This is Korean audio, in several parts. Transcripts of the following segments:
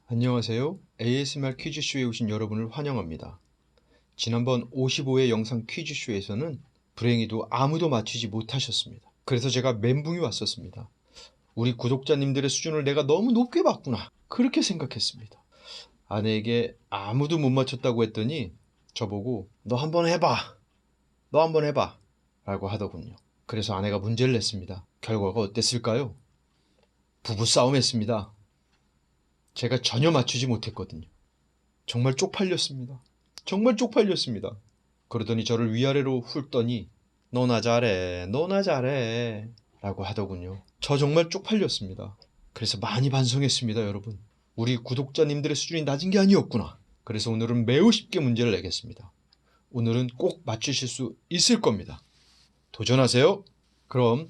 안녕하세요. ASMR 퀴즈쇼에 오신 여러분을 환영합니다. 지난번 55회 영상 퀴즈쇼에서는 불행히도 아무도 맞추지 못하셨습니다. 그래서 제가 멘붕이 왔었습니다. 우리 구독자님들의 수준을 내가 너무 높게 봤구나. 그렇게 생각했습니다. 아내에게 아무도 못 맞췄다고 했더니 저보고 너 한번 해봐. 너 한번 해봐. 라고 하더군요. 그래서 아내가 문제를 냈습니다. 결과가 어땠을까요? 부부싸움 했습니다. 제가 전혀 맞추지 못했거든요. 정말 쪽팔렸습니다. 정말 쪽팔렸습니다. 그러더니 저를 위아래로 훑더니 너나 잘해, 너나 잘해 라고 하더군요. 저 정말 쪽팔렸습니다. 그래서 많이 반성했습니다, 여러분. 우리 구독자님들의 수준이 낮은 게 아니었구나. 그래서 오늘은 매우 쉽게 문제를 내겠습니다. 오늘은 꼭 맞추실 수 있을 겁니다. 도전하세요. 그럼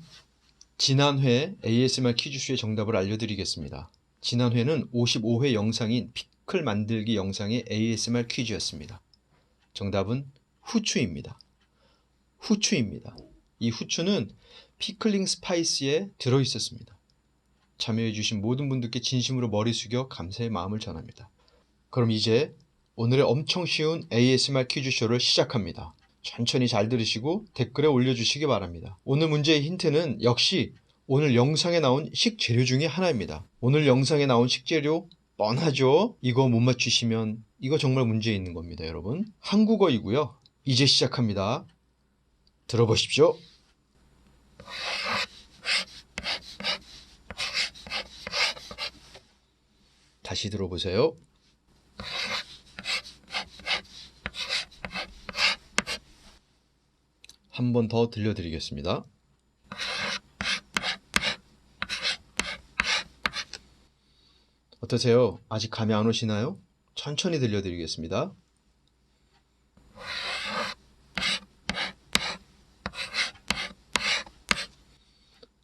지난 회 ASMR 퀴즈쇼의 정답을 알려드리겠습니다. 지난 회는 55회 영상인 피클 만들기 영상의 ASMR 퀴즈였습니다. 정답은 후추입니다. 후추입니다. 이 후추는 피클링 스파이스에 들어있었습니다. 참여해주신 모든 분들께 진심으로 머리 숙여 감사의 마음을 전합니다. 그럼 이제 오늘의 엄청 쉬운 ASMR 퀴즈쇼를 시작합니다. 천천히 잘 들으시고 댓글에 올려주시기 바랍니다. 오늘 문제의 힌트는 역시 오늘 영상에 나온 식재료 중에 하나입니다. 오늘 영상에 나온 식재료 뻔하죠? 이거 못 맞추시면 이거 정말 문제 있는 겁니다, 여러분. 한국어이고요. 이제 시작합니다. 들어보십시오. 다시 들어보세요. 한 번 더 들려드리겠습니다. 어떠세요? 아직 감이 안 오시나요? 천천히 들려드리겠습니다.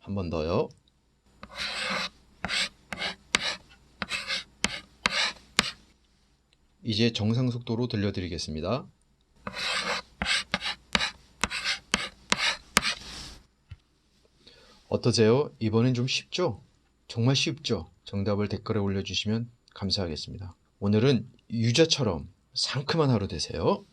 한 번 더요. 이제 정상 속도로 들려드리겠습니다. 어떠세요? 이번엔 좀 쉽죠? 정말 쉽죠? 정답을 댓글에 올려주시면 감사하겠습니다. 오늘은 유자처럼 상큼한 하루 되세요.